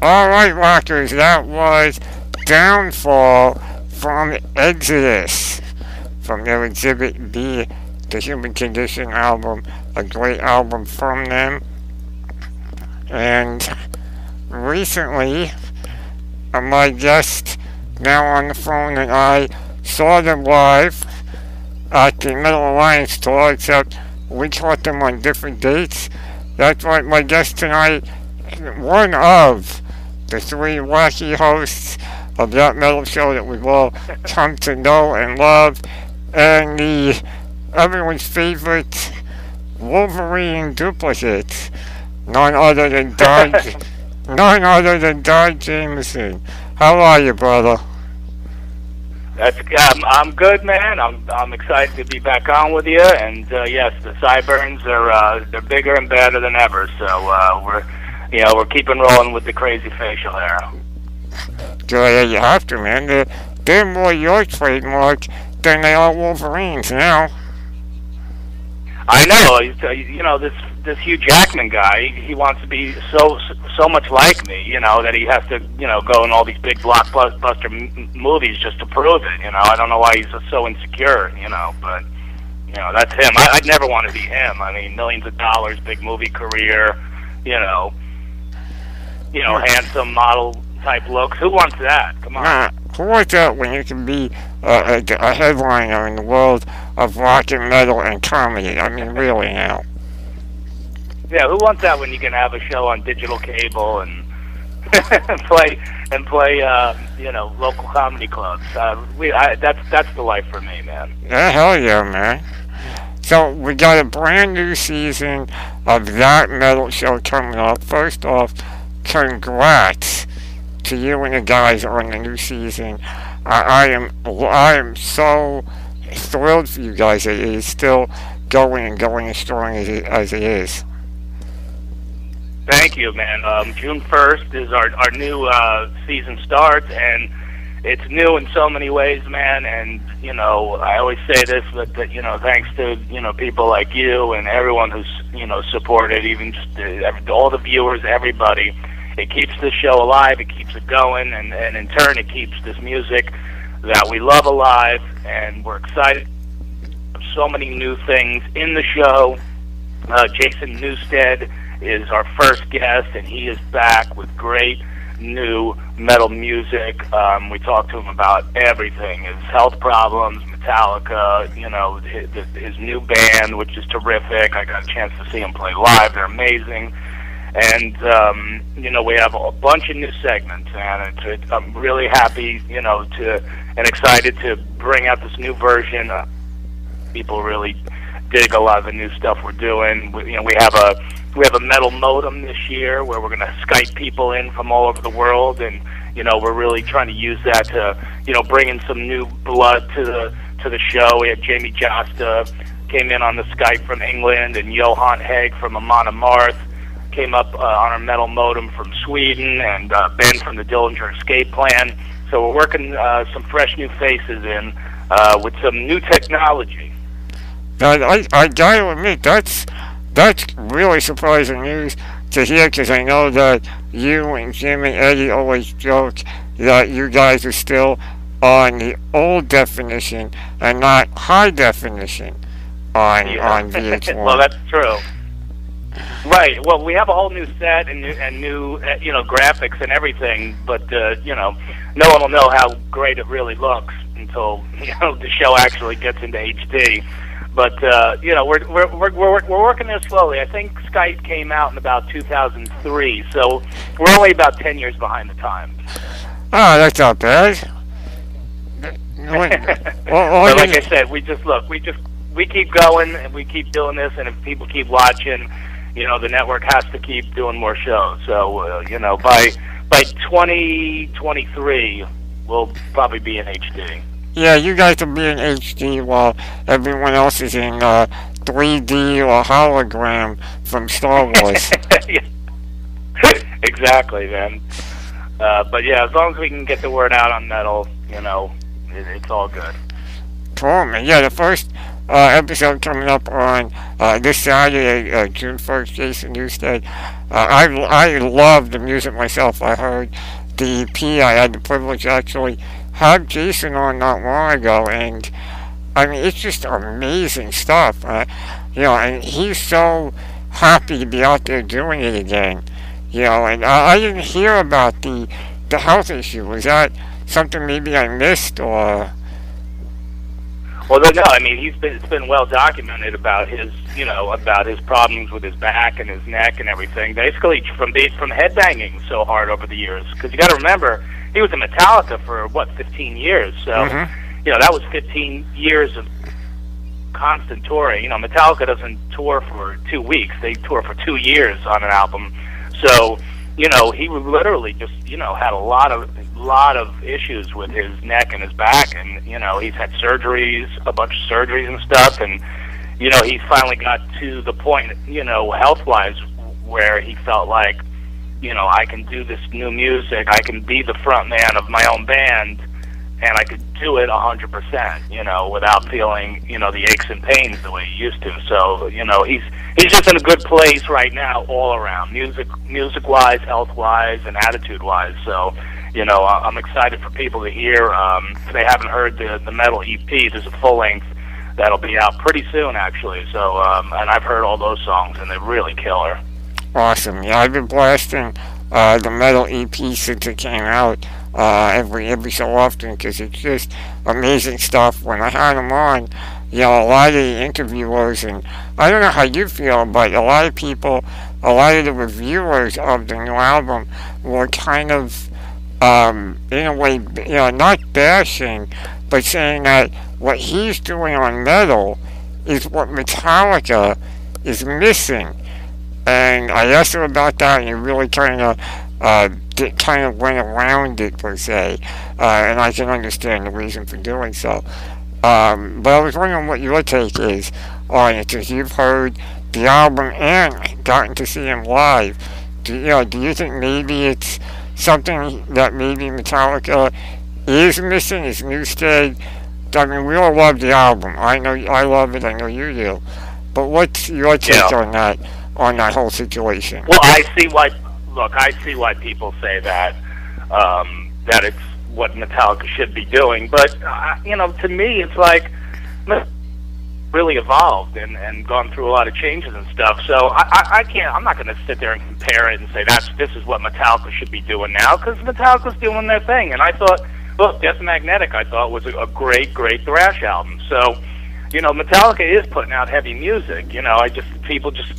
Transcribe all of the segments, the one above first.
Alright, rockers, that was Downfall from Exodus, from their Exhibit B, the Human Condition album, a great album from them. And recently, my guest now on the phone and I saw them live at the Metal Alliance tour, except we caught them on different dates. That's why my guest tonight, one of the three wacky hosts of that metal show that we've all come to know and love, and the everyone's favorite Wolverine duplicate, none other than Don Jamieson. How are you, brother? I'm good, man. I'm excited to be back on with you, and yes, the sideburns are they're bigger and better than ever. So we're keeping rolling with the crazy facial hair. Good, you have to, man. They're more your trademark than they are Wolverines now. I know. This Hugh Jackman guy. He wants to be so much like me. That he has to go in all these big blockbuster movies just to prove it. I don't know why he's so insecure. But that's him. I'd never want to be him. I mean, millions of dollars, big movie career. Handsome model type looks. Who wants that? Come on. Who wants that when you can be a headliner in the world of rock and metal and comedy? I mean, really now. Yeah, who wants that when you can have a show on digital cable and play local comedy clubs? That's the life for me, man. Yeah, hell yeah, man. So we got a brand new season of that metal show coming up. First off, congrats to you and the guys on the new season. I am so thrilled for you guys that it is still going as strong as it is. Thank you, man. June 1st is our new season starts, and it's new in so many ways, man. And I always say this, but thanks to people like you and everyone who's supported, even just all the viewers, everybody. It keeps the show alive, it keeps it going, and in turn it keeps this music that we love alive, and we're excited. So many new things in the show. Jason Newsted is our first guest, and he is back with great new metal music. We talked to him about everything, his health problems, Metallica, his new band, which is terrific. I got a chance to see him play live. They're amazing. And, we have a bunch of new segments, and I'm really happy, and excited to bring out this new version. People really dig a lot of the new stuff we're doing. We have a metal modem this year where we're going to Skype people in from all over the world, and, we're really trying to use that to, bring in some new blood to the show. We had Jamie Josta came in on the Skype from England, and Johan Haig from Amon Amarth came up on our metal modem from Sweden, and Ben from the Dillinger Escape Plan. So we're working some fresh new faces in with some new technology. Now, I gotta admit, that's really surprising news to hear, because I know that you and Jim and Eddie always joke that you guys are still on the old definition and not high definition on VH1. Well, that's true. Right. Well, we have a whole new set and new graphics and everything, but no one will know how great it really looks until the show actually gets into HD. But we're working there slowly. I think Skype came out in about 2003, so we're only about 10 years behind the times. Oh, that's not bad. But like I said, we keep going and we keep doing this, and if people keep watching, the network has to keep doing more shows. So by 2023, we'll probably be in HD. Yeah, you guys will be in HD while everyone else is in 3D or hologram from Star Wars. Exactly, man. But yeah, as long as we can get the word out on metal, it's all good. Cool, man. Yeah, the episode coming up on this Saturday, June 1st, Jason Newsted. I love the music myself. I heard the EP. I had the privilege to actually have Jason on not long ago, and I mean, it's just amazing stuff. And he's so happy to be out there doing it again. And I didn't hear about the health issue. Was that something maybe I missed, or? Well, no. I mean, it's been well documented about his problems with his back and his neck and everything. Basically, from headbanging so hard over the years. Because you got to remember, he was in Metallica for 15 years. So, that was 15 years of constant touring. Metallica doesn't tour for 2 weeks; they tour for 2 years on an album. So, he literally just, had a lot of issues with his neck and his back, and he's had surgeries, a bunch of surgeries and stuff, and he finally got to the point, health-wise, where he felt like, I can do this new music, I can be the front man of my own band, and I could do it 100%, without feeling, the aches and pains the way he used to. So, he's just in a good place right now, all around, music-wise, health-wise, and attitude-wise. So, I'm excited for people to hear. If they haven't heard the metal EP, there's a full-length that'll be out pretty soon, actually. So, and I've heard all those songs, and they're really killer. Awesome. Yeah, I've been blasting the metal EP since it came out every so often, because it's just amazing stuff. When I had them on, a lot of the interviewers, and I don't know how you feel, but a lot of people, a lot of the reviewers of the new album were kind of, in a way, not bashing, but saying that what he's doing on metal is what Metallica is missing. And I asked him about that, and he really kind of went around it, per se, and I can understand the reason for doing so. But I was wondering what your take is on it, since you've heard the album and gotten to see him live. Do you think maybe it's something that maybe Metallica is missing? Is Newsted? I mean, we all love the album. I know I love it. I know you do. But what's your take on that whole situation? Well, I see why people say that that it's what Metallica should be doing. But to me, it's like really evolved and gone through a lot of changes and stuff. So I can't. I'm not going to sit there and compare it and say this is what Metallica should be doing now, because Metallica's doing their thing. And I thought, look, Death Magnetic, I thought was a great thrash album. So, Metallica is putting out heavy music. People just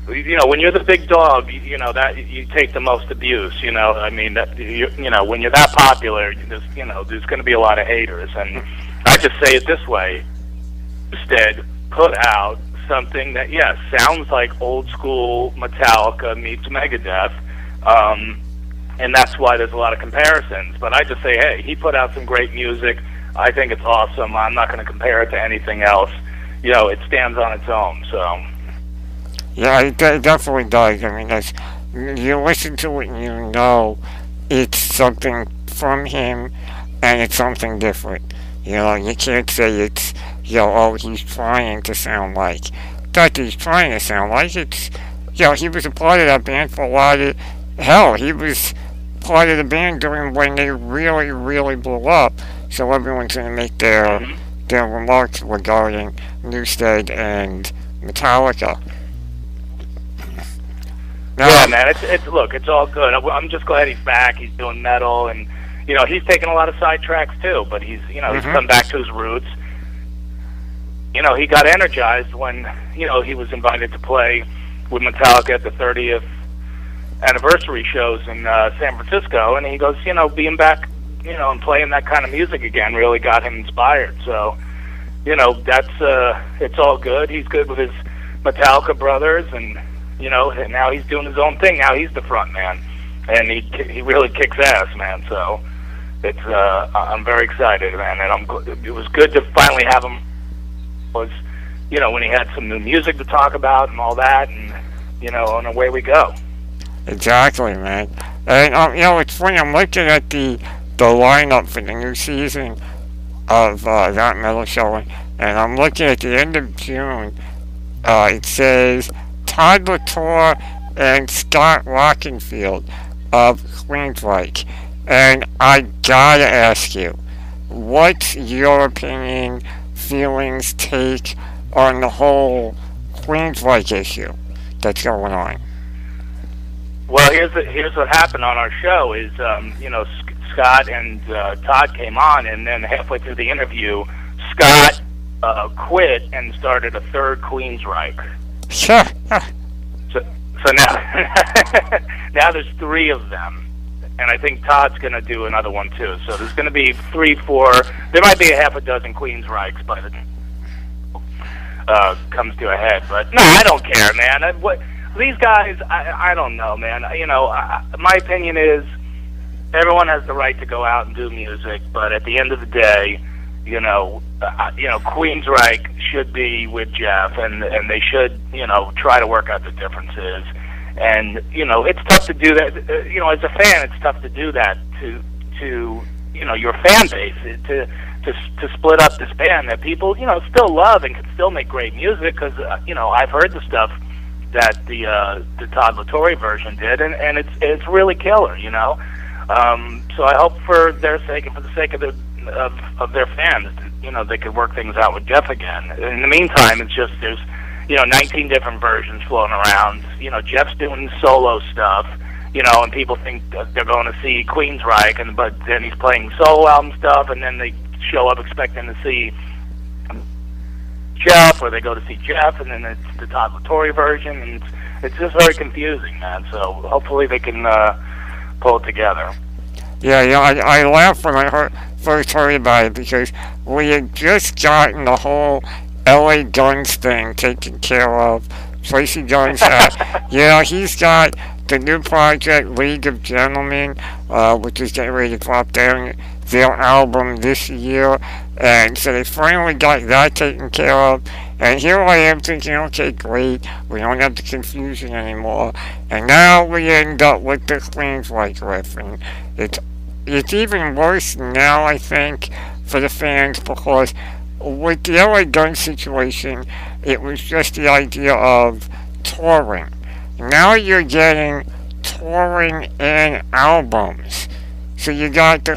when you're the big dog, that you take the most abuse. I mean, that when you're that popular, there's going to be a lot of haters. And I just say it this way: instead, put out something that sounds like old school Metallica meets Megadeth, and that's why there's a lot of comparisons. But I just say, hey, he put out some great music. I think it's awesome. I'm not going to compare it to anything else. It stands on its own. So. Yeah, it definitely does. I mean, you listen to it and it's something from him, and it's something different. You can't say it's, he's trying to sound like. That he's trying to sound like. It's, he was a part of that band for a lot of, he was part of the band during when they really, really blew up. So everyone's going to make their remarks regarding Newsted and Metallica. Yeah, man. It's all good. I'm just glad he's back. He's doing metal, and he's taken a lot of sidetracks too. But he's he's come back to his roots. He got energized when he was invited to play with Metallica at the 30th anniversary shows in San Francisco, and he goes, being back, and playing that kind of music again really got him inspired. So, that's it's all good. He's good with his Metallica brothers, and and now he's doing his own thing. Now he's the front man, and he really kicks ass, man. So it's I'm very excited, man, and it was good to finally have him. Was when he had some new music to talk about and all that, and and away we go. Exactly, man. And it's funny. I'm looking at the lineup for the new season. of that metal show, and I'm looking at the end of June. It says Todd Latour and Scott Rockenfield of Queensryche. And I gotta ask you, what's your opinion, feelings, take on the whole Queensryche issue that's going on? Well, here's what happened on our show is, Scott and Todd came on, and then halfway through the interview, Scott quit and started a third Queensryche. Sure. So now, now there's 3 of them. And I think Todd's going to do another one, too. So there's going to be 3, 4. There might be a half a dozen Queensryches by the comes to a head. But, no, I don't care, man. These guys, I don't know, man. My opinion is everyone has the right to go out and do music. But at the end of the day, Queensryche should be with Jeff. And they should, try to work out the differences. And it's tough to do that. As a fan, it's tough to do that to your fan base, to split up this band that people still love and can still make great music. Because I've heard the stuff that the Todd Latour version did, and it's really killer. So I hope for their sake and for the sake of their fans, they could work things out with Jeff again. In the meantime, it's just there's 19 different versions floating around. Jeff's doing solo stuff, and people think they're going to see Queensryche, but then he's playing solo album stuff, and then they show up expecting to see Jeff, or they go to see Jeff, and then it's the Todd Latour version, and it's just very confusing, man. So hopefully they can pull it together. Yeah, I laughed when I first heard about it, because we had just gotten the whole LA Guns thing taken care of. Tracy Guns, he's got the new project League of Gentlemen, which is getting ready to drop their album this year, and so they finally got that taken care of. And here I am thinking, okay, great, we don't have the confusion anymore. And now we end up with the Queensryche riff, and it's even worse now, I think, for the fans, because with the LA Gun situation, it was just the idea of touring. Now you're getting touring and albums. So you got the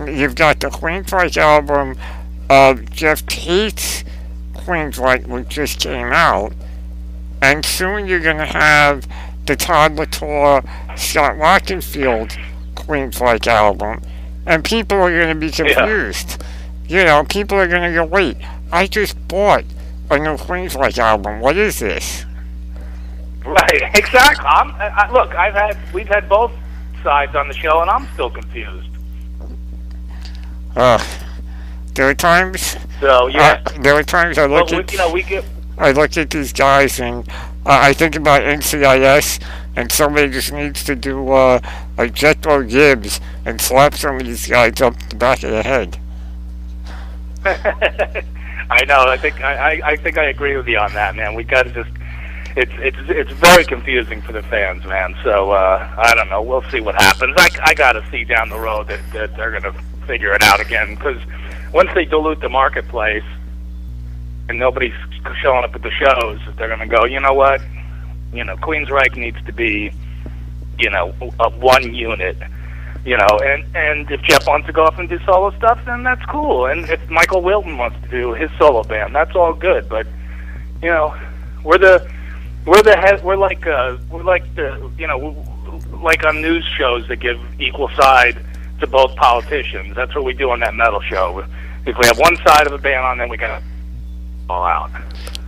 you've got the Queensryche album of Jeff Tate's Queensryche, which just came out, and soon you're gonna have the Todd Latour, Scott Rockenfield Queensryche album, and people are gonna be confused. People are going to go, wait, I just bought a new Queensryche album. What is this? Right, exactly. Look, we've had both sides on the show, and I'm still confused. There are times. So yeah. There are times I look I look at these guys, and I think about NCIS, and somebody just needs to do a Jethro Gibbs and slap some of these guys up the back of the head. I know. I think I agree with you on that, man. We got to just. It's very confusing for the fans, man. So I don't know. We'll see what happens. I got to see down the road that they're going to figure it out again, because once they dilute the marketplace and nobody's showing up at the shows, they're going to go, you know what? Queensryche needs to be, a one unit. And if Jeff wants to go off and do solo stuff, then that's cool. And if Michael Wilton wants to do his solo band, that's all good. But we're like on news shows that give equal side to both politicians. That's what we do on that metal show. If we have one side of the band on, then we gotta all out.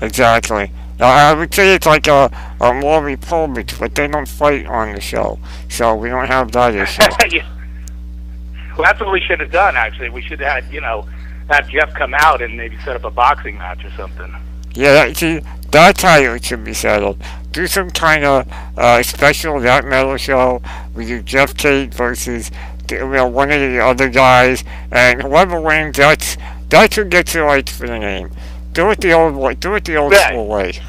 Exactly. I would say it's like a more Republic, but they don't fight on the show, so we don't have that issue. Yeah. Well, that's what we should have done, actually. We should have had, have Jeff come out and maybe set up a boxing match or something. Yeah, that's how it should be settled. Do some kind of special that metal show. We do Jeff Tate versus one of the other guys, and whoever wins, that's who gets the rights for the name. Do it the old way. Do it the old school way.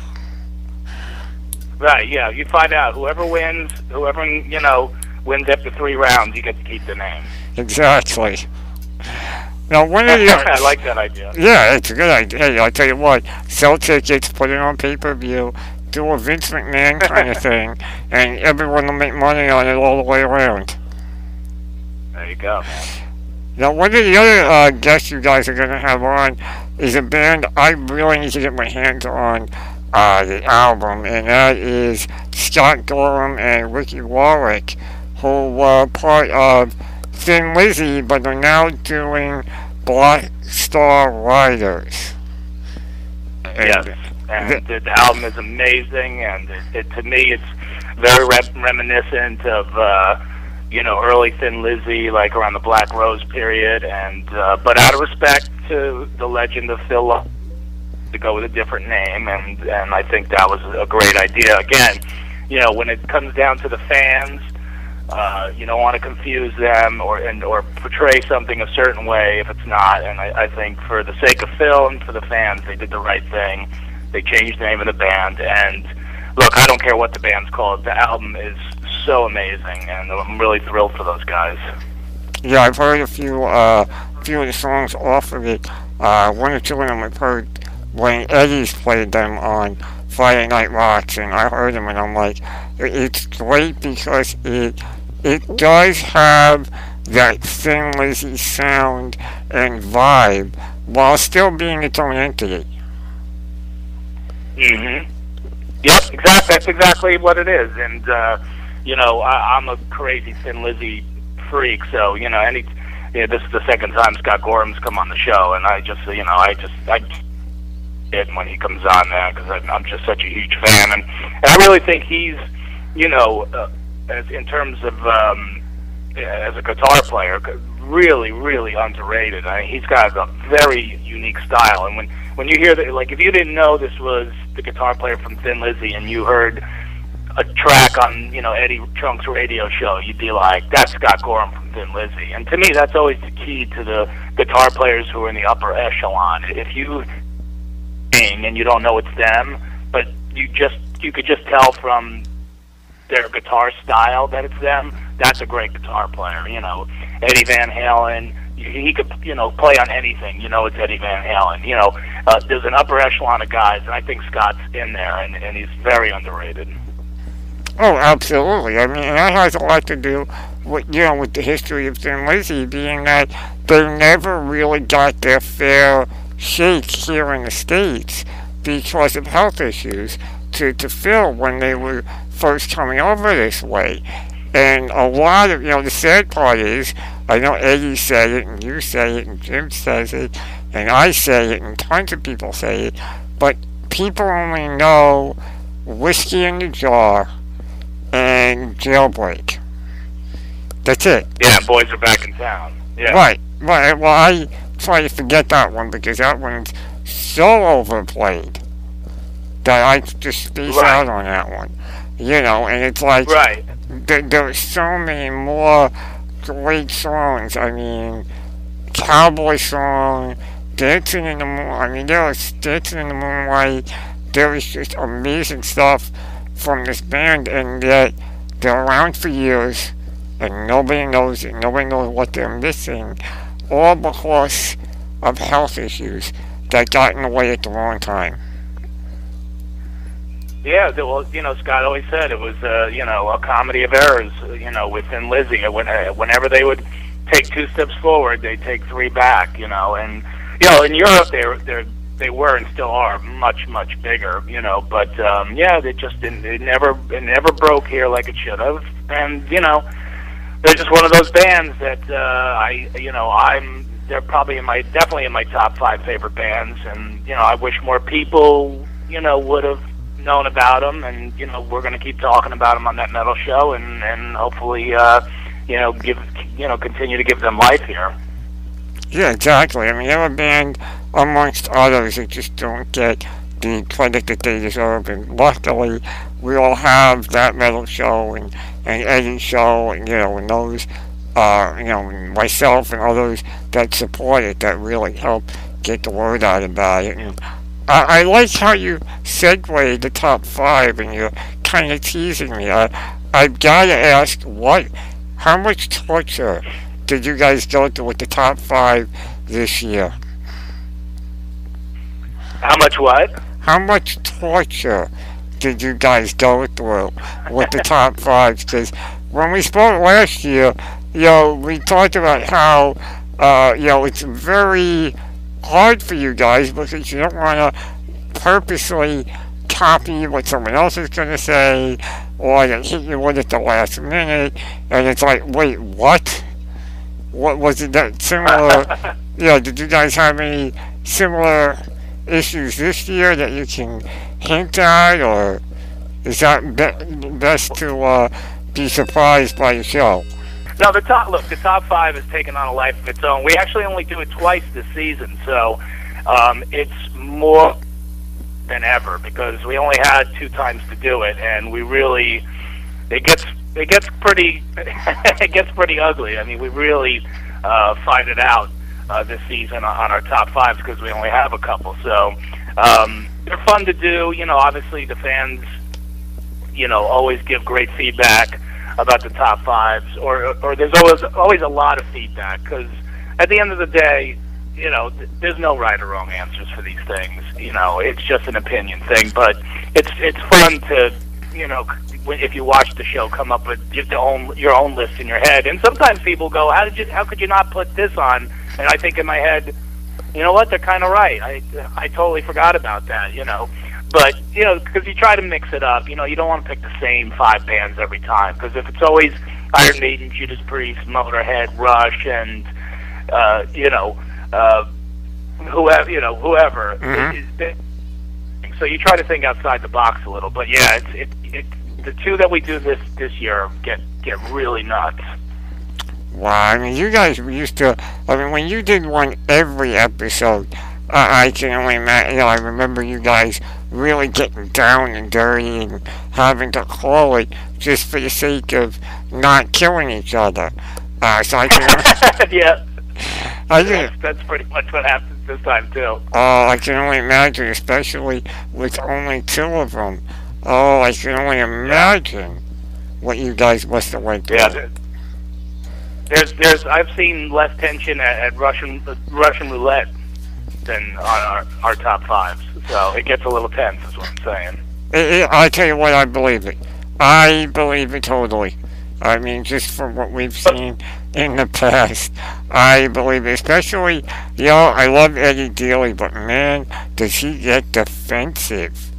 Right. Yeah. You find out whoever wins wins after 3 rounds, you get to keep the name. Exactly. Now, one of the I like that idea. yeah, it's a good idea. Hey, I'll tell you what, sell tickets, put it on pay-per-view, do a Vince McMahon kind of thing, and everyone will make money on it all the way around. There you go, man. Now, one of the other guests you guys are going to have on is a band I really need to get my hands on the album, and that is Scott Gorham and Ricky Warwick, who were part of Thin Lizzy, but are now doing Black Star Riders. Yes, and the album is amazing, and to me, it's very reminiscent of early Thin Lizzy, like around the Black Rose period, and but out of respect to the legend of Phil, to go with a different name, and I think that was a great idea. Again, when it comes down to the fans, you don't want to confuse them or portray something a certain way if it's not. And I think for the sake of Phil and for the fans, they did the right thing. They changed the name of the band, and look, I don't care what the band's called. The album is so amazing, and I'm really thrilled for those guys. Yeah, I've heard a few of the songs off of it. One or two of them I've heard when Eddie's played them on Friday Night Rocks, and I heard them, and I'm like, it's great because it does have that Thin Lizzy sound and vibe while still being its own entity. Mm-hmm. Yep, exactly. That's exactly what it is. And I'm a crazy Thin Lizzy freak, so this is the second time Scott Gorham's come on the show, and I did when he comes on there because I'm just such a huge fan, and I really think he's as in terms of as a guitar player, really, really underrated. I mean, he's got a very unique style, and when you hear that, like if you didn't know this was the guitar player from Thin Lizzy and you heard a track on Eddie Trunk's radio show, you'd be like, that's Scott Gorham from Thin Lizzy. And to me, that's always the key to the guitar players who are in the upper echelon. If you sing and you don't know it's them, but you could just tell from their guitar style that it's them, that's a great guitar player. Eddie Van Halen, he could play on anything. It's Eddie Van Halen. There's an upper echelon of guys, and I think Scott's in there, and he's very underrated. Oh, absolutely. I mean, that has a lot to do with the history of Thin Lizzy, being that they never really got their fair shake here in the States because of health issues to fill when they were first coming over this way. And a lot of, the sad part is, I know Eddie said it, and you say it, and Jim says it, and I say it, and tons of people say it, but people only know Whiskey in the Jar and Jailbreak. That's it. Yeah, Boys Are Back in Town. Yeah. Right. Well, I try to forget that one because that one's so overplayed that I just space out on that one. And it's like there are so many more great songs. I mean, Cowboy Song, Dancing in the Moon. I mean, there was Dancing in the Moonlight. There was just amazing stuff from this band, and yet they're around for years, and nobody knows it. Nobody knows what they're missing, all because of health issues that got in the way at the wrong time. Yeah, well, Scott always said it was, a comedy of errors, with Thin Lizzy. Whenever they would take 2 steps forward, they'd take 3 back, and, in Europe, they were and still are much, much bigger, but, it never broke here like it should have, and, they're just one of those bands that, they're probably definitely in my top 5 favorite bands, and, I wish more people, would have known about them, and we're going to keep talking about them on that metal show, and hopefully continue to give them life here. Yeah, exactly. I mean, they're a band amongst others that just don't get the credit that they deserve, and luckily we all have that metal show and Eddie's show, and and those myself and others that support it, that really help get the word out about it. And I like how you segued the top 5, and you're kind of teasing me. I've got to ask, how much torture did you guys go through with the top 5 this year? How much what? How much torture did you guys go through with the top fives? Because when we spoke last year, we talked about how, it's very hard for you guys because you don't want to purposely copy what someone else is going to say, or they hit you with it at the last minute, and it's like, wait, what? What was it that similar? Did you guys have any similar issues this year that you can hint at, or is that best to be surprised by the show? No, the top five has taken on a life of its own. We actually only do it twice this season, so it's more than ever because we only had 2 times to do it, and we really it gets pretty it gets pretty ugly. I mean, we really fight it out this season on our top fives because we only have a couple. So they're fun to do. Obviously the fans, always give great feedback about the top fives, or there's always a lot of feedback because at the end of the day, there's no right or wrong answers for these things. It's just an opinion thing, but it's fun to, if you watch the show, come up with your own list in your head. And sometimes people go, how could you not put this on? And I think in my head, you know what, they're kind of right. I totally forgot about that, But, because you try to mix it up, you don't want to pick the same 5 bands every time. Because if it's always Iron Maiden, Judas Priest, Motorhead, Rush, and, whoever. Mm-hmm. So you try to think outside the box a little. But, yeah, the 2 that we do this year get really nuts. Wow, I mean, you guys used to, when you did one every episode, I can only imagine, I remember you guys really getting down and dirty and having to call it just for the sake of not killing each other. So I can... yeah. That's pretty much what happens this time, too. Oh, I can only imagine, especially with only 2 of them. Oh, I can only imagine what you guys must have went through. Yeah, I've seen less tension at Russian roulette than on our top fives, so it gets a little tense, is what I'm saying. I tell you what, I believe it. I believe it totally. I mean, just from what we've seen in the past, I believe it. Especially, I love Eddie Dealey, but man, does he get defensive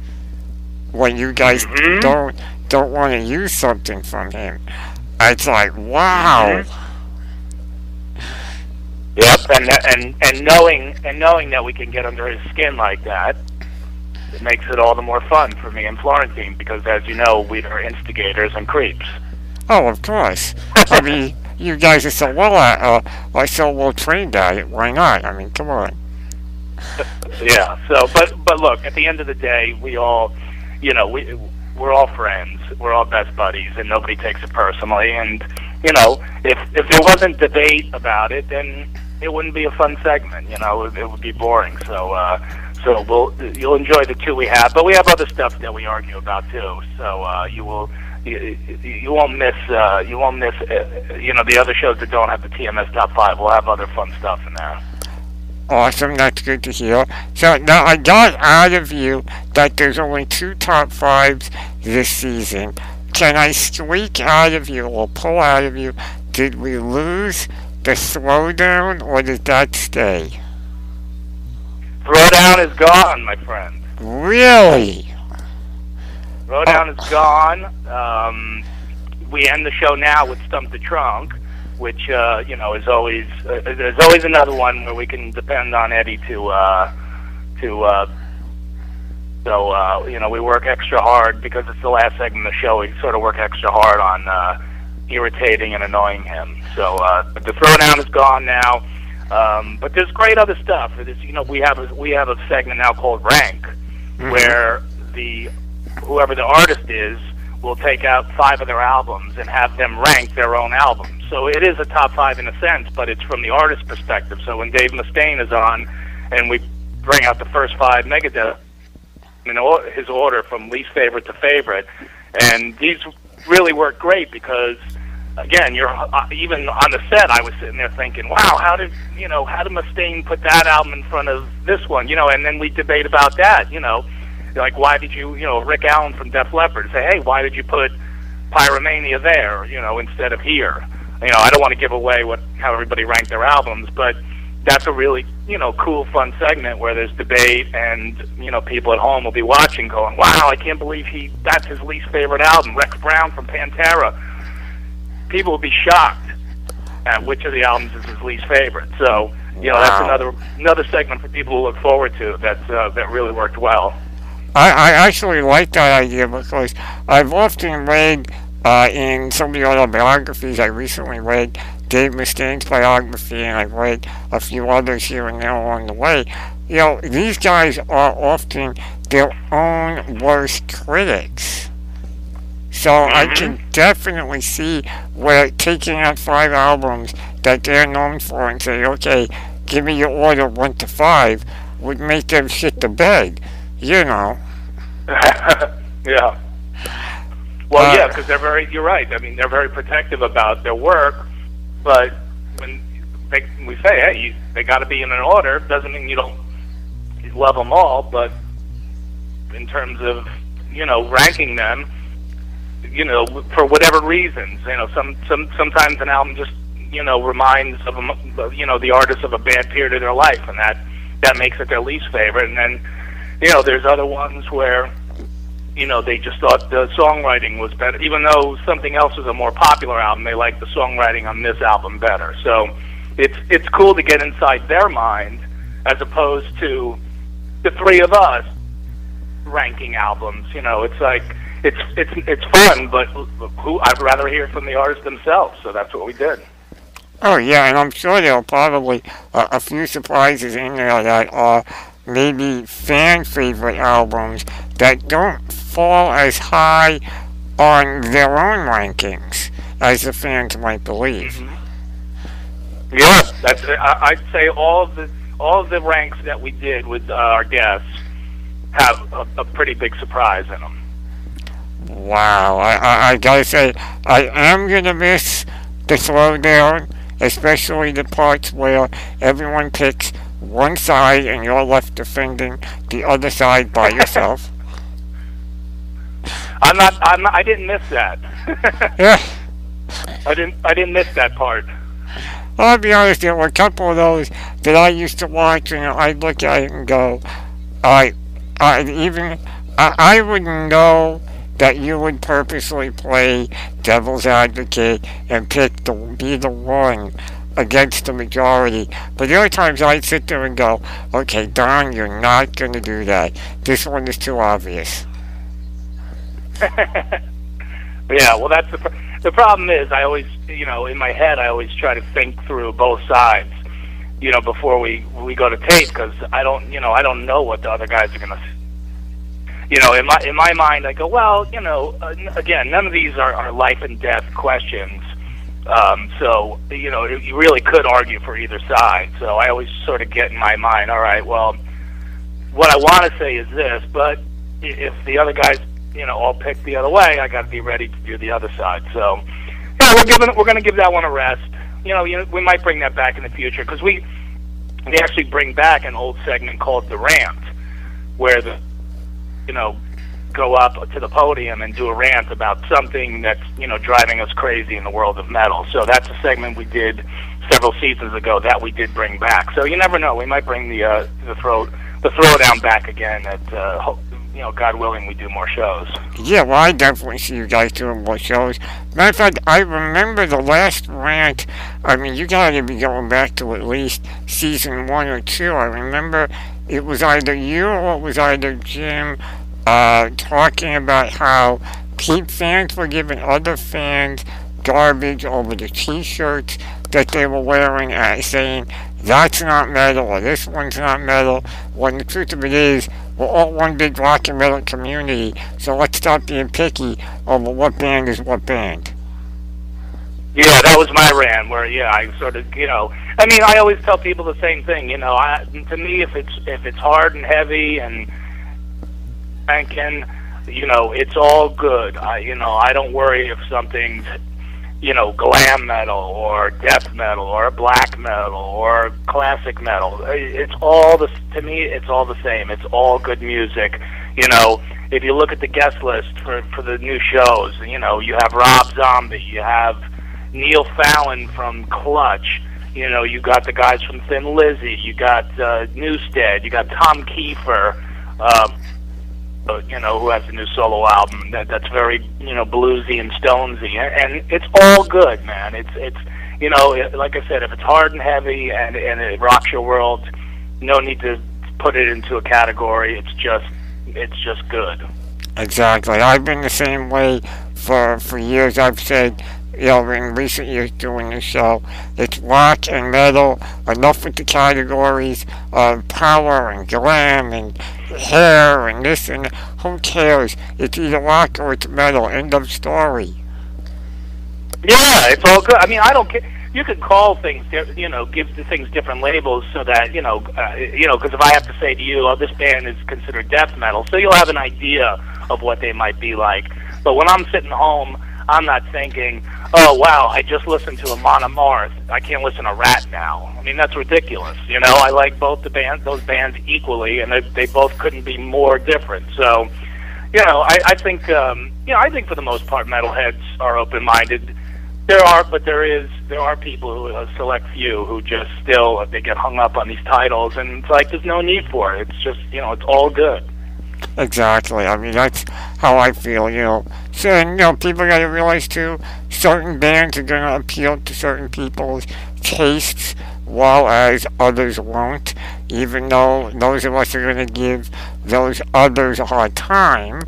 when you guys don't want to use something from him. It's like, wow. Yep, and knowing that we can get under his skin like that, it makes it all the more fun for me and Florentine because, as you know, we are instigators and creeps. Oh, of course. I mean, you guys are so well trained at it. Why not? I mean, come on. Yeah. So, but look, at the end of the day, we all, we're all friends. We're all best buddies, and nobody takes it personally. And if there wasn't debate about it, then it wouldn't be a fun segment. It would be boring. So you'll enjoy the 2 we have, but we have other stuff that we argue about too. So you won't miss the other shows that don't have the TMS top 5. We'll have other fun stuff in there. Awesome, that's good to hear. So now I got out of you that there's only 2 top 5s this season. Can I squeak out of you or pull out of you? Did we lose the Throwdown, or did that stay? Throwdown is gone, my friend. Really? Throwdown is gone. We end the show now with Stump the Trunk, which is always there's always another one where we can depend on Eddie we work extra hard because it's the last segment of the show. We sort of work extra hard on irritating and annoying him. So but the Throwdown is gone now. But there's great other stuff. We have a segment now called Rank, where whoever the artist is will take out 5 of their albums and have them rank their own albums. So it is a top 5 in a sense, but it's from the artist's perspective. So when Dave Mustaine is on, and we bring out the first 5 Megadeth in his order from least favorite to favorite, and these really work great because again, you're even on the set. I was sitting there thinking, wow, how did Mustaine put that album in front of this one? And then we debate about that. Like, why did you, Rick Allen from Def Leppard say, hey, why did you put Pyromania there, instead of here? I don't want to give away how everybody ranked their albums, but that's a really, cool, fun segment where there's debate, and, people at home will be watching going, wow, I can't believe that's his least favorite album. Rex Brown from Pantera. People will be shocked at which of the albums is his least favorite. So, that's another segment for people to look forward to that really worked well. I actually like that idea because I've often read in some of the autobiographies. I recently read Dave Mustaine's biography, and I've read a few others here and there along the way. These guys are often their own worst critics. So I can definitely see where taking out 5 albums that they're known for and say, okay, give me your order 1 to 5, would make them shit the bed, Yeah. Well, yeah, because you're right. I mean, they're very protective about their work, but when we say, hey, they got to be in an order, doesn't mean you don't love them all, but in terms of, ranking them, for whatever reasons, sometimes an album just, reminds of the artist of a bad period of their life, and that makes it their least favorite. And then, there's other ones where, they just thought the songwriting was better, even though something else was a more popular album. They liked the songwriting on this album better. So it's cool to get inside their mind, as opposed to the three of us ranking albums. It's like, it's fun, but I'd rather hear from the artists themselves, so that's what we did. Oh, yeah, and I'm sure there are probably a few surprises in there that are maybe fan-favorite albums that don't fall as high on their own rankings as the fans might believe. Mm-hmm. Yeah, I'd say all of the ranks that we did with our guests have a pretty big surprise in them. Wow, I gotta say, I am gonna miss the throwdown, especially the parts where everyone picks one side and you're left defending the other side by yourself. I didn't miss that. Yeah. I didn't miss that part. Well, I'll be honest, there were a couple of those that I used to watch, and I'd look at it and go, I wouldn't know that you would purposely play devil's advocate and be the one against the majority. But the other times I'd sit there and go, okay, Don, you're not going to do that. This one is too obvious. Yeah, well, that's the problem is I always, in my head, I always try to think through both sides, before we go to tape, because I don't know what the other guys are going to say. In my mind, I go, well, again, none of these are life and death questions. So, you really could argue for either side. So I always sort of get in my mind, all right, well, what I want to say is this, but if the other guys, all pick the other way, I got to be ready to do the other side. So, yeah, we're going to give that one a rest. We might bring that back in the future, because we actually bring back an old segment called The Rant, where go up to the podium and do a rant about something that's, driving us crazy in the world of metal. So that's a segment we did several seasons ago that we did bring back. So you never know. We might bring the throwdown back again God willing, we do more shows. Yeah, well, I definitely see you guys doing more shows. Matter of fact, I remember the last rant. I mean, you gotta be going back to at least season 1 or 2. I remember it was either you or it was either Jim talking about how fans were giving other fans garbage over the t-shirts that they were wearing, saying that's not metal or this one's not metal, when the truth of it is we're all one big rock and metal community, so let's stop being picky over what band is what band. Yeah, that was my rant where, I sort of, I mean, I always tell people the same thing, to me, if it's hard and heavy and thinking, it's all good. I don't worry if something's glam metal or death metal or black metal or classic metal. It's all to me, it's all the same. It's all good music. If you look at the guest list for the new shows, you have Rob Zombie, you have Neil Fallon from Clutch, you got the guys from Thin Lizzy, you got Newstead, you got Tom Kiefer, who has a new solo album that's very, bluesy and stonesy, and it's all good, man. It's like I said, if it's hard and heavy and it rocks your world, no need to put it into a category. It's just good. Exactly. I've been the same way for years. I've said, in recent years doing the show, it's rock and metal, enough with the categories of power and glam and hair and this and that. Who cares? It's either rock or it's metal. End of story. Yeah, it's all good. I mean, I don't care. You could call things, give the things different labels so that, because if I have to say to you, this band is considered death metal, so you'll have an idea of what they might be like. But when I'm sitting home, I'm not thinking, oh, wow, I just listened to Amon Amarth. I can't listen to Rat now. I mean, that's ridiculous. I like both those bands equally, and they both couldn't be more different. So, I think for the most part, metalheads are open-minded. There are people, a select few, who just still, they get hung up on these titles, and it's like there's no need for it. It's just, it's all good. Exactly. I mean, that's how I feel, So, people got to realize, too, certain bands are going to appeal to certain people's tastes, while as others won't, even though those of us are going to give those others a hard time.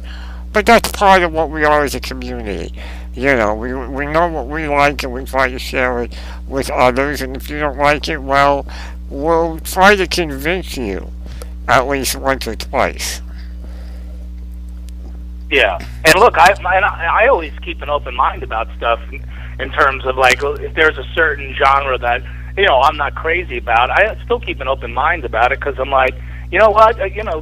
But that's part of what we are as a community. We know what we like, and we try to share it with others, and if you don't like it, well, we'll try to convince you at least once or twice. Yeah, and look, I always keep an open mind about stuff in terms of, like, if there's a certain genre that, I'm not crazy about, I still keep an open mind about it, because I'm like, you know what,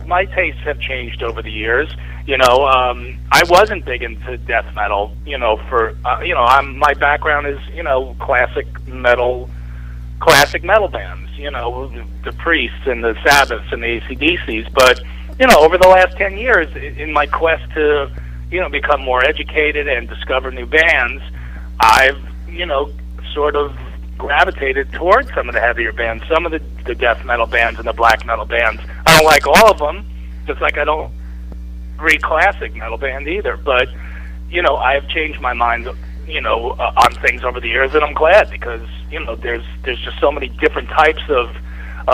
my tastes have changed over the years. I wasn't big into death metal, my background is, classic metal bands, the Priests and the Sabbaths and the AC/DCs, but, over the last 10 years, in my quest to, become more educated and discover new bands, I've, sort of gravitated towards some of the heavier bands, some of the death metal bands and the black metal bands. I don't like all of them, just like I don't agree classic metal band either, but I've changed my mind on things over the years, and I'm glad, because there's just so many different types of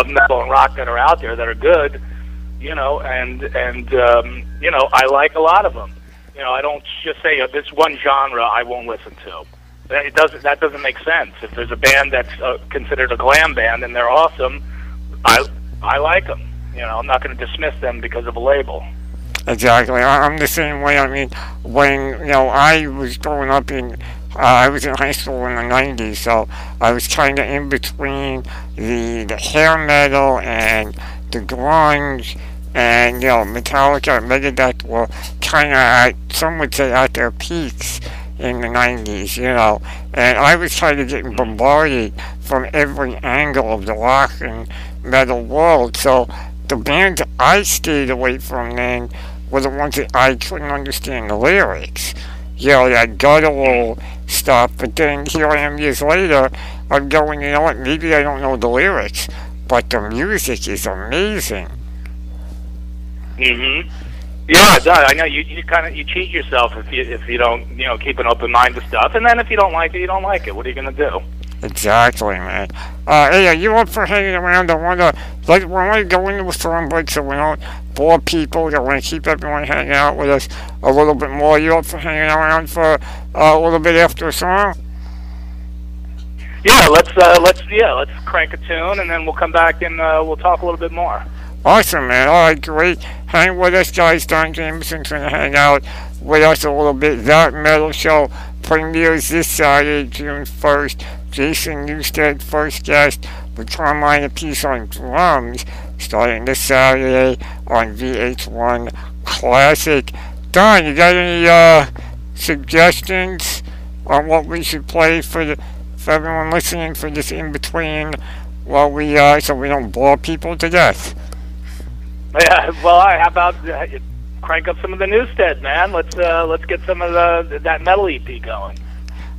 metal and rock that are out there that are good, and I like a lot of them. I don't just say this one genre I won't listen to. That doesn't make sense. If there's a band that's considered a glam band and they're awesome, I like them. I'm not going to dismiss them because of a label. Exactly. I'm the same way. I mean, when, I was growing up I was in high school in the 90s, so I was kind of in between the hair metal and the grunge, and, Metallica and Megadeth were kind of some would say at their peaks in the 90s, and I was kind of getting bombarded from every angle of the rock and metal world, so the bands I stayed away from then were the ones that I couldn't understand the lyrics. That guttural stuff. But then here I am years later, I'm going, you know what, maybe I don't know the lyrics, but the music is amazing. Mm-hmm. Yeah, it does. I know you cheat yourself if you don't, keep an open mind to stuff. And then if you don't like it, you don't like it. What are you going to do? Exactly, man. Hey, are you up for hanging around? I want to go into a song break so we don't bore people. I want to keep everyone hanging out with us a little bit more. You up for hanging around for a little bit after a song? Yeah, let's crank a tune, and then we'll come back and we'll talk a little bit more. Awesome, man. All right, great. Hang with us, guys. Don Jamieson's going to hang out with us a little bit. That Metal Show premieres this Saturday, June 1st. Jason Newstead, first guest, with Carmine Apiece on drums, starting this Saturday on VH1 Classic. Don, you got any suggestions on what we should play for everyone listening for this in between, while we so we don't bore people to death? Yeah, well, how about crank up some of the Newstead, man? Let's get some of that metal EP going.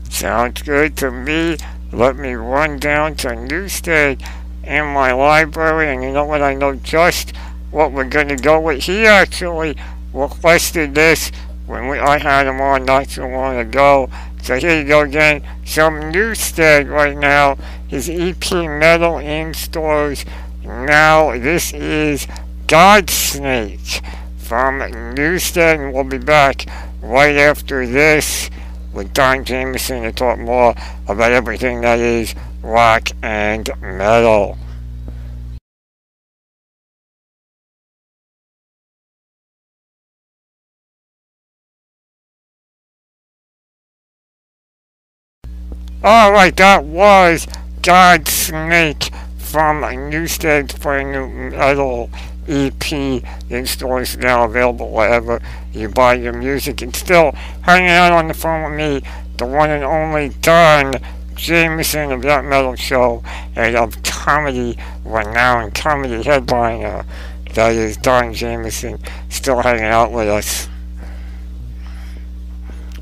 Sounds good to me. Let me run down to Newstead in my library, and you know what? I know just what we're going to go with. He actually requested this when I had him on not too long ago. So here you go again. Some Newstead right now. His EP Metal in stores now. This is Godsnake from Newstead, and we'll be back right after this with Don Jamieson to talk more about everything that is rock and metal. Alright, that was Godsnake from Newstead's brand new metal EP in stores now, available wherever you buy your music. And still hanging out on the phone with me, the one and only Don Jamieson of That Metal Show, and of comedy, renowned comedy headliner, that is Don Jamieson, still hanging out with us.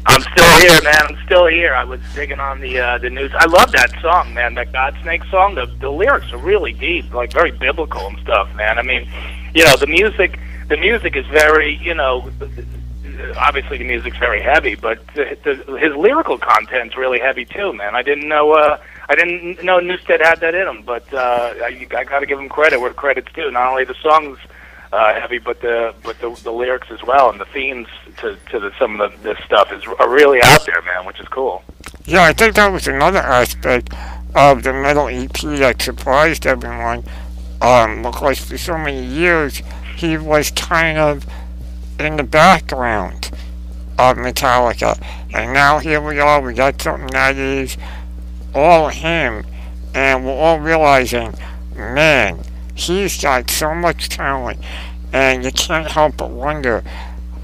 I'm still here, man. I'm still here. I was digging on the news. I love that song, man. That Godsnake song. The lyrics are really deep, like very biblical and stuff, man. I mean, you know, the music is very, you know, obviously the music's very heavy, but his lyrical content's really heavy too, man. I didn't know Newstead had that in him, but I got to give him credit where credit's due. Not only the songs heavy, but the lyrics as well, and the themes to some of this stuff are really out there, man, which is cool. Yeah, I think that was another aspect of the metal EP that surprised everyone, because for so many years he was kind of in the background of Metallica, and now here we are. We got something that is all him, and we're all realizing, man, he's got so much talent, and you can't help but wonder,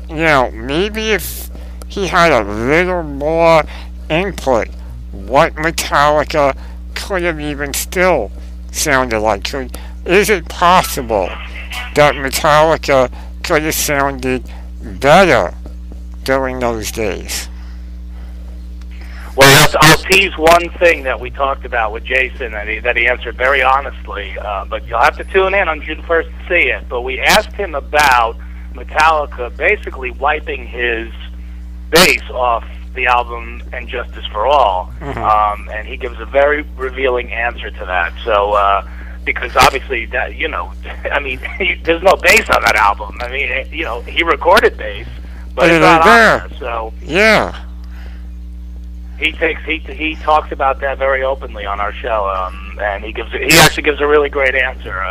you know, maybe if he had a little more input, what Metallica could have even still sounded like. Is it possible that Metallica could have sounded better during those days? Well, I'll tease one thing that we talked about with Jason that he answered very honestly, but you'll have to tune in on June 1st to see it. But we asked him about Metallica basically wiping his bass off the album And Justice for All, and he gives a very revealing answer to that. So, because obviously that, you know, I mean, there's no bass on that album. I mean, you know, he recorded bass, but it's not on there. So yeah. He talks about that very openly on our show, and he actually gives a really great answer.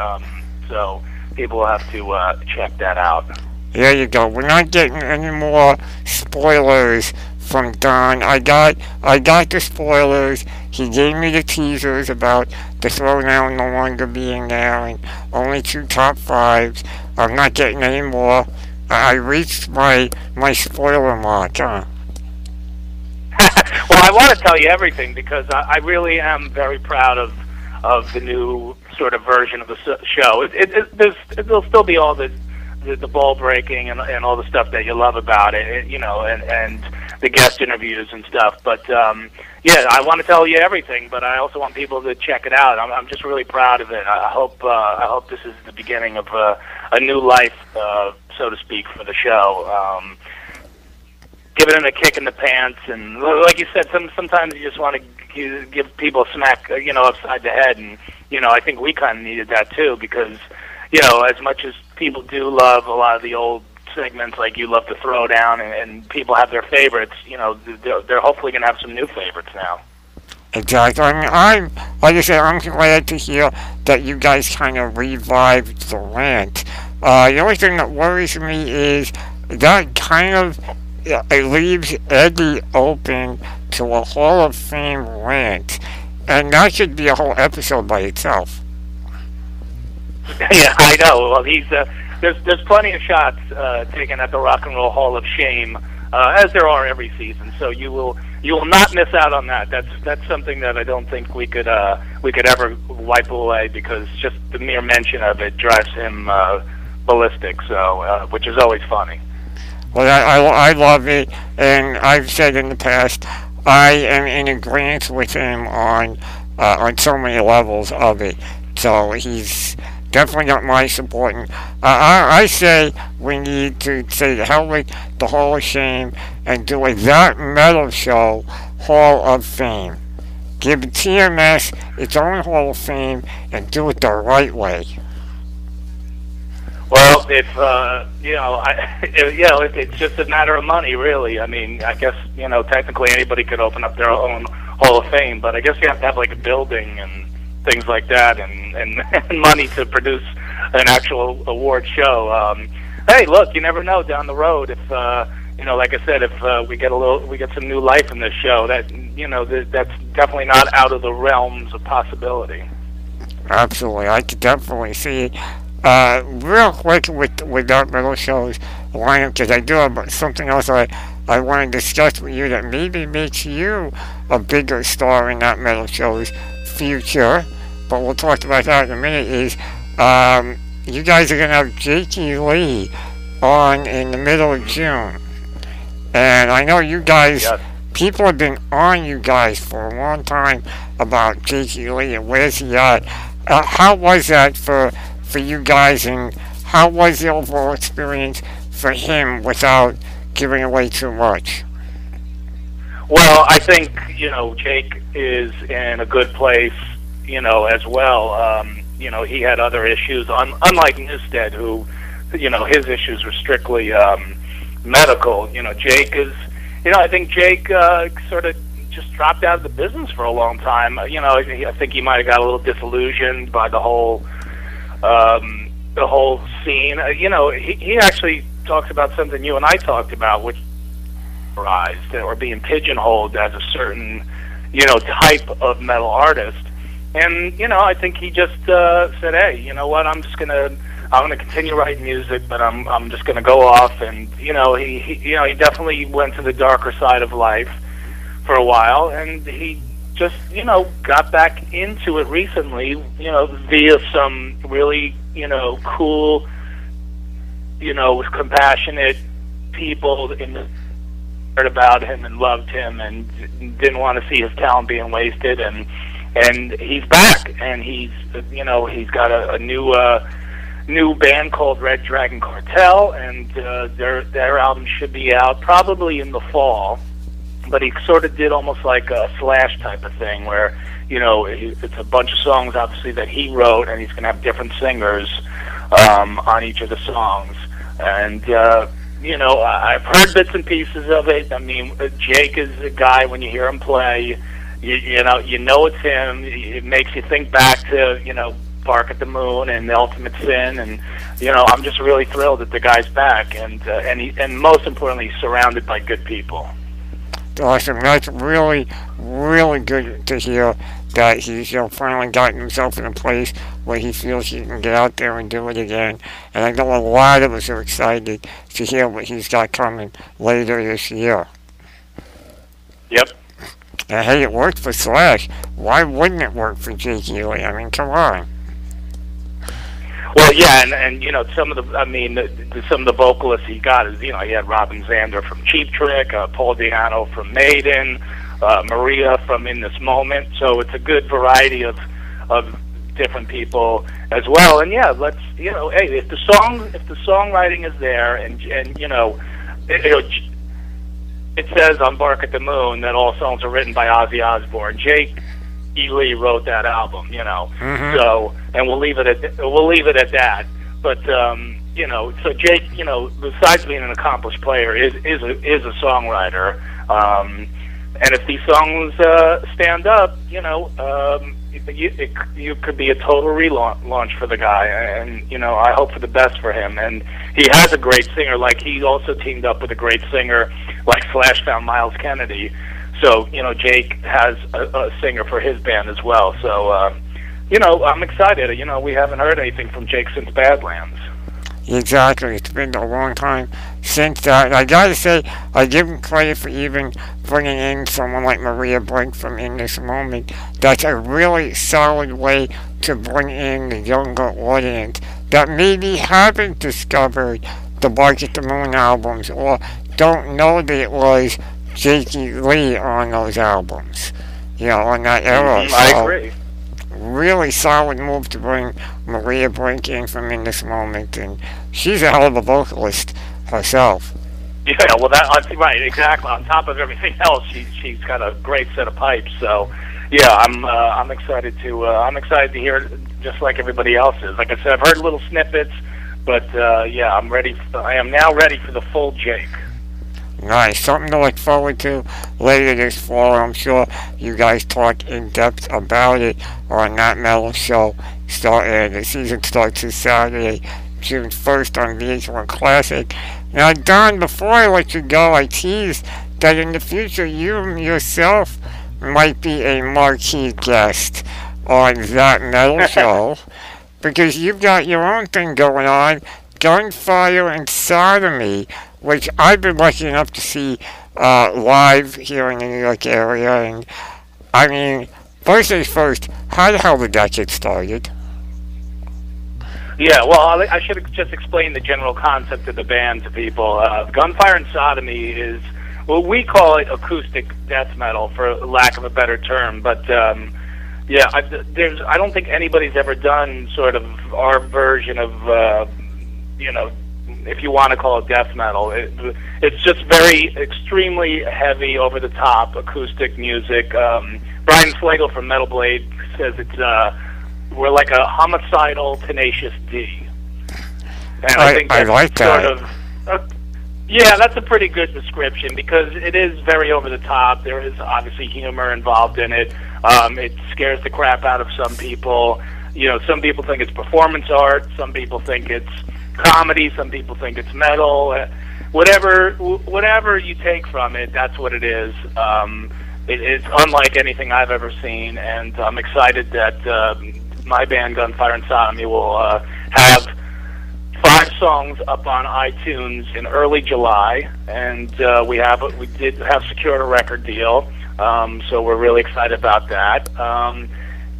So people will have to check that out. There you go. We're not getting any more spoilers from Don. I got the spoilers. He gave me the teasers about the Throwdown no longer being there, and only 2 top 5s. I'm not getting any more. I reached my spoiler mark, huh? Well, I want to tell you everything because I really am very proud of the new sort of version of the show. There'll still be all the ball breaking and all the stuff that you love about it, you know, and the guest interviews and stuff. But yeah, I want to tell you everything, but I also want people to check it out. I'm just really proud of it. I hope this is the beginning of a new life, so to speak, for the show. Giving it a kick in the pants, and like you said, sometimes you just want to give people a smack, you know, upside the head, and you know, I think we kind of needed that too, because you know, as much as people do love a lot of the old segments, like you love the Throwdown, and people have their favorites, you know, they're hopefully going to have some new favorites now. Exactly. I mean, like I said, I'm glad to hear that you guys kind of revived the rant. The only thing that worries me is that kind of it leaves Eddie open to a Hall of Fame rant, and that should be a whole episode by itself. Yeah, I know. Well, there's plenty of shots taken at the Rock and Roll Hall of Shame as there are every season. So you will not miss out on that. That's something that I don't think we could ever wipe away, because just the mere mention of it drives him ballistic. So which is always funny. Well, I love it, and I've said in the past, I am in agreement with him on so many levels of it. So he's definitely got my support. And I say we need to say the hell with the Hall of Shame and do a That Metal Show Hall of Fame. Give TMS its own Hall of Fame and do it the right way. Well, if it's just a matter of money, really. I mean, I guess technically anybody could open up their own Hall of Fame, but I guess you have to have like a building and things like that, and money to produce an actual award show. Hey, look, you never know down the road if like I said, if we get some new life in this show, that's definitely not out of the realms of possibility. Absolutely, I could definitely see it. Real quick with that metal show's lineup, because I do have something else I want to discuss with you that maybe makes you a bigger star in that metal show's future, but we'll talk about that in a minute, is you guys are going to have J.T. Lee on in the middle of June. And I know you guys, yes, people have been on you guys for a long time about J.T. Lee and where's he at. How was that for you guys, and how was the overall experience for him without giving away too much? Well, I think Jake is in a good place as well. He had other issues, unlike Newstead, who his issues were strictly medical. Jake is I think Jake sort of just dropped out of the business for a long time. I think he might have got a little disillusioned by the whole scene. He actually talks about something you and I talked about, which or being pigeonholed as a certain type of metal artist. And I think he just said, hey, you know what, I'm gonna continue writing music, but I'm just gonna go off. And he definitely went to the darker side of life for a while, and he just got back into it recently, via some really cool, compassionate people heard about him and loved him and didn't want to see his talent being wasted, and he's back, and he's got a new band called Red Dragon Cartel, and their album should be out probably in the fall. But he sort of did almost like a Slash type of thing, where it's a bunch of songs obviously that he wrote, and he's going to have different singers on each of the songs. And I've heard bits and pieces of it. I mean, Jake is a guy, when you hear him play, you know it's him. It makes you think back to Bark at the Moon and The Ultimate Sin, and I'm just really thrilled that the guy's back, and most importantly, he's surrounded by good people. Awesome. That's really, really good to hear that he's finally gotten himself in a place where he feels he can get out there and do it again. And I know a lot of us are excited to hear what he's got coming later this year. Yep. And hey, it worked for Slash. Why wouldn't it work for J.T. Lee? I mean, come on. Well, yeah, and some of the vocalists he got is he had Robin Zander from Cheap Trick, Paul Di'Anno from Maiden, Maria from In This Moment. So it's a good variety of different people as well. And yeah, let's hey, if the songwriting is there, and it says on Bark at the Moon that all songs are written by Ozzy Osbourne. Jake E. Lee wrote that album, Mm-hmm. So, and we'll leave it at that. But so Jake, besides being an accomplished player, is a songwriter. And if these songs stand up, it could be a total relaunch for the guy. And I hope for the best for him. And he has a great singer. Like, he also teamed up with a great singer, like Slash found Miles Kennedy. So, Jake has a singer for his band as well. So, I'm excited. We haven't heard anything from Jake since Badlands. Exactly. It's been a long time since that. And I gotta say, I give him credit for even bringing in someone like Maria Brink from In This Moment. That's a really solid way to bring in the younger audience that maybe haven't discovered the Bark at the Moon albums or don't know that it was Jakey Lee on those albums. You know, on that era. I agree. Really solid move to bring Maria Brink in from In This Moment, and she's a hell of a vocalist herself. Yeah, well, right, exactly. On top of everything else, she's got a great set of pipes. So, yeah, I'm excited to hear it just like everybody else is. Like I said, I've heard little snippets, but yeah, I am now ready for the full Jake. Nice. Something to look forward to later this fall. I'm sure you guys talk in depth about it on that metal show. The season starts this Saturday, June 1st on VH1 Classic. Now, Don, before I let you go, I teased that in the future you yourself might be a marquee guest on that metal show because you've got your own thing going on, Gunfire N Sodomy, which I've been lucky enough to see live here in the New York area. And I mean, first things first, how the hell did that get started? Yeah, well, I should just explain the general concept of the band to people. Gunfire N Sodomy is, well, we call it acoustic death metal, for lack of a better term. But yeah, I don't think anybody's ever done sort of our version of, you know, if you want to call it death metal. It's just very extremely heavy, over the top acoustic music. Brian Slagle from Metal Blade says it's we're like a homicidal Tenacious D. And I think that's like that. Sort of, yeah, that's a pretty good description because it is very over the top. There is obviously humor involved in it. It scares the crap out of some people. You know, some people think it's performance art. Some people think it's comedy. Some people think it's metal. Whatever you take from it, that's what it is. It's unlike anything I've ever seen, and I'm excited that my band Gunfire N Sodomy will have 5 songs up on iTunes in early July, and we did have secured a record deal, so we're really excited about that.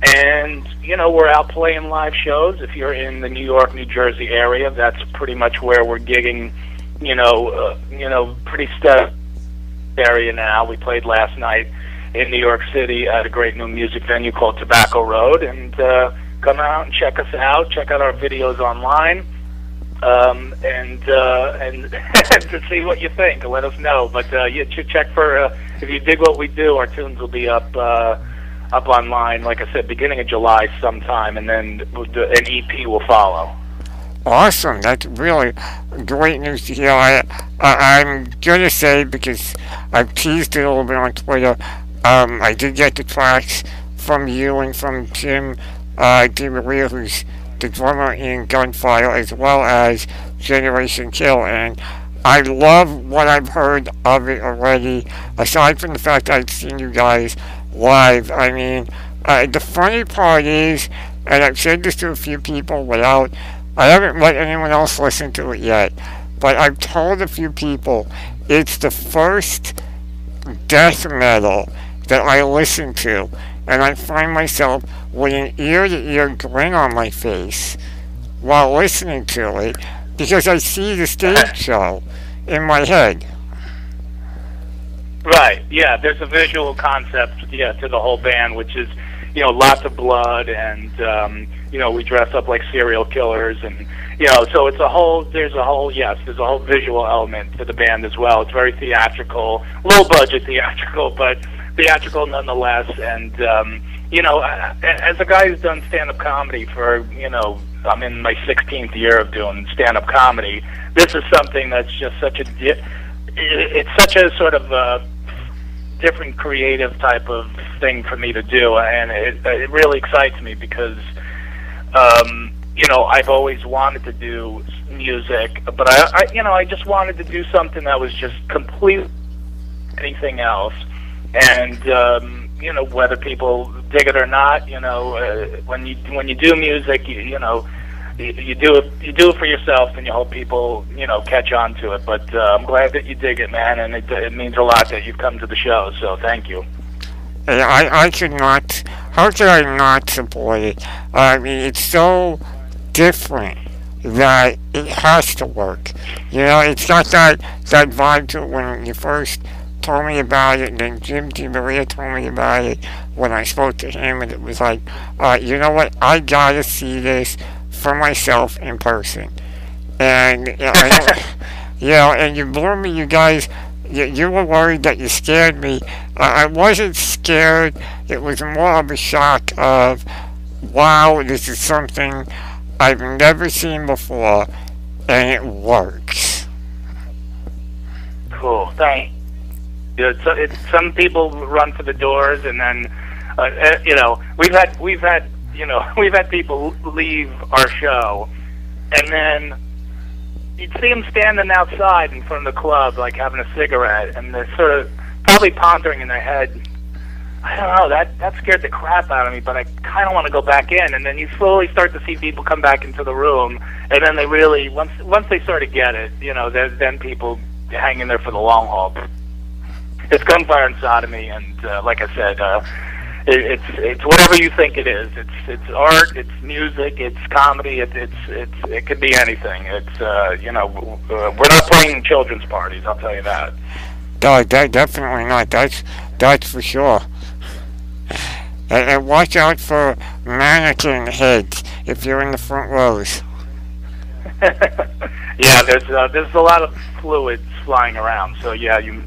And you know, we're out playing live shows. If you're in the New York, New Jersey area, that's pretty much where we're gigging. You know, pretty steady area now. We played last night in New York City at a great new music venue called Tobacco Road, and come out and check us out. Check out our videos online, and to see what you think and let us know. But you should check for if you dig what we do. Our tunes will be up online, like I said, beginning of July sometime, and then an EP will follow. Awesome. That's really great news to hear. I'm going to say, because I've teased it a little bit on Twitter, I did get the tracks from you and from Jim DeMaria, who's the drummer in Gunfire, as well as Generation Kill, and I love what I've heard of it already, aside from the fact I've seen you guys live. I mean, the funny part is, and I've said this to a few people I haven't let anyone else listen to it yet, but I've told a few people it's the first death metal that I listen to, and I find myself with an ear-to-ear grin on my face while listening to it because I see the stage show in my head. Right, yeah, there's a visual concept, to the whole band, which is, lots of blood, and, we dress up like serial killers, and, so there's a whole visual element to the band as well. It's very theatrical, low-budget theatrical, but theatrical nonetheless, and, as a guy who's done stand-up comedy for, I'm in my 16th year of doing stand-up comedy, this is something that's just it's such a sort of different creative type of thing for me to do, and it really excites me because I've always wanted to do music, but I just wanted to do something that was just completely anything else, and whether people dig it or not, when you do music, you do it for yourself, and you hope people, catch on to it. But I'm glad that you dig it, man, and it means a lot that you've come to the show. So thank you. Hey, I could not. How could I not support it? I mean, it's so different that it has to work. It's got that vibe to it when you first told me about it, and then Jim DiMaria told me about it when I spoke to him, and it was like, you know what? I gotta see this for myself in person. And and you blew me, you guys. You were worried that you scared me. I wasn't scared. It was more of a shock of, wow, this is something I've never seen before, and it works. Cool. Thanks. Some people run for the doors, and then we've had people leave our show, and then you'd see them standing outside in front of the club, like having a cigarette, and they're sort of probably pondering in their head, I don't know, that scared the crap out of me, but I kind of want to go back in. And then you slowly start to see people come back into the room, and then they really, once they sort of get it, then people hang in there for the long haul. It's Gunfire N Sodomy, and like I said, it's whatever you think it is. It's art, it's music, it's comedy, it could be anything. It's we're not playing children's parties, I'll tell you that. No, definitely not. That's for sure. And watch out for mannequin heads if you're in the front rows. Yeah, there's a lot of fluids flying around, so yeah, you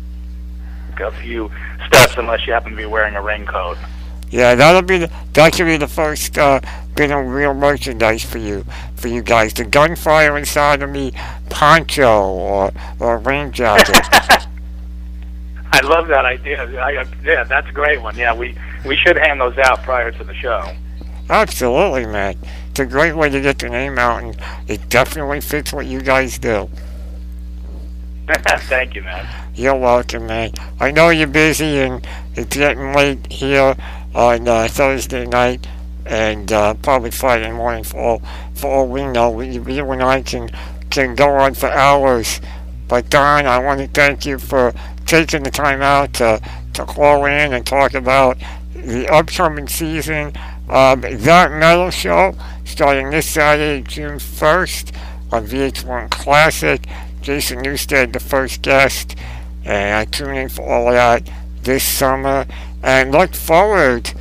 a few steps unless you happen to be wearing a raincoat. Yeah, that could be the first bit of real merchandise for you guys. The Gunfire N Sodomy poncho or rain jacket. I love that idea. Yeah, that's a great one. Yeah, we should hand those out prior to the show. Absolutely, man. It's a great way to get the name out, and it definitely fits what you guys do. Thank you, man. You're welcome, man. I know you're busy, and it's getting late here on Thursday night, and probably Friday morning for all we know. You and I can go on for hours. But Don, I want to thank you for taking the time out to call in and talk about the upcoming season of That Metal Show, starting this Saturday, June 1st, on VH1 Classic. Jason Newstead, the first guest, and I tune in for all of that this summer, and look forward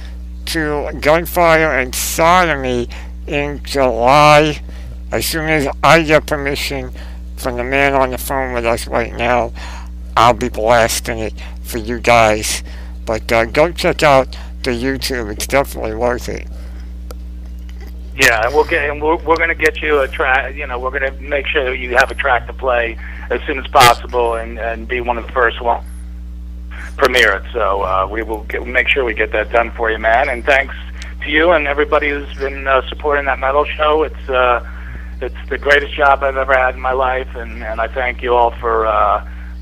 to Gunfire N Sodomy in July. As soon as I get permission from the man on the phone with us right now, I'll be blasting it for you guys. But go check out the YouTube; it's definitely worth it. Yeah, and we're going to get you a track. We're going to make sure that you have a track to play as soon as possible, and be one of the first one premiere it. So we will make sure we get that done for you, man. And thanks to you and everybody who's been supporting That Metal Show. It's the greatest job I've ever had in my life, and I thank you all for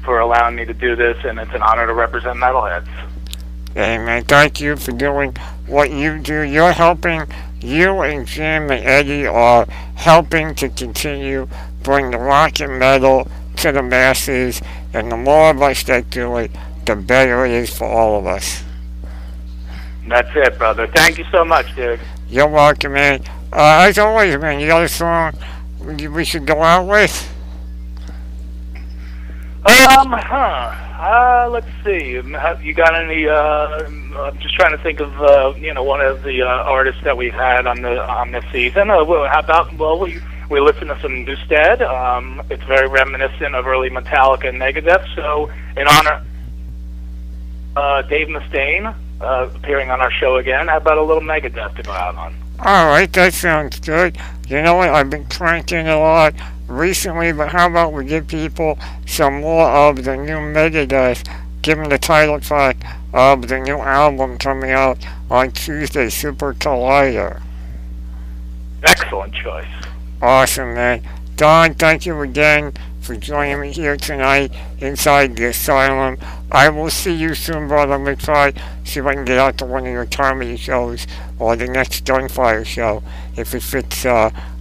allowing me to do this. And it's an honor to represent metalheads. Hey, man, thank you for doing what you do. You're helping. You and Jim and Eddie are helping to continue bring the rock and metal to the masses, and the more of us that do it, the better it is for all of us. That's it, brother. Thank you so much, dude. You're welcome, man. As always, man, you got a song we should go out with? Let's see. You got any? I'm just trying to think of one of the artists that we've had on this season. How about we listen to some Newstead. It's very reminiscent of early Metallica and Megadeth. So in honor, Dave Mustaine appearing on our show again. How about a little Megadeth to go out on? All right, that sounds good. You know what? I've been cranking a lot recently, but how about we give people some more of the new Megadeth, give them the title track of the new album coming out on Tuesday, Super Collider. Excellent choice. Awesome, man. Don, thank you again for joining me here tonight inside the Asylum. I will see you soon, brother. I'm going to try see if I can get out to one of your comedy shows or the next Gunfire show if it fits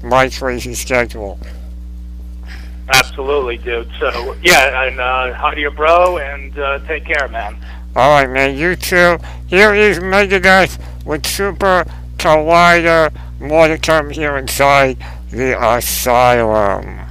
my crazy schedule. Absolutely, dude. So, yeah, and hi to your bro, and take care, man. Alright, man, you too. Here is Megadeth with Super Collider. More to come here inside the Asylum.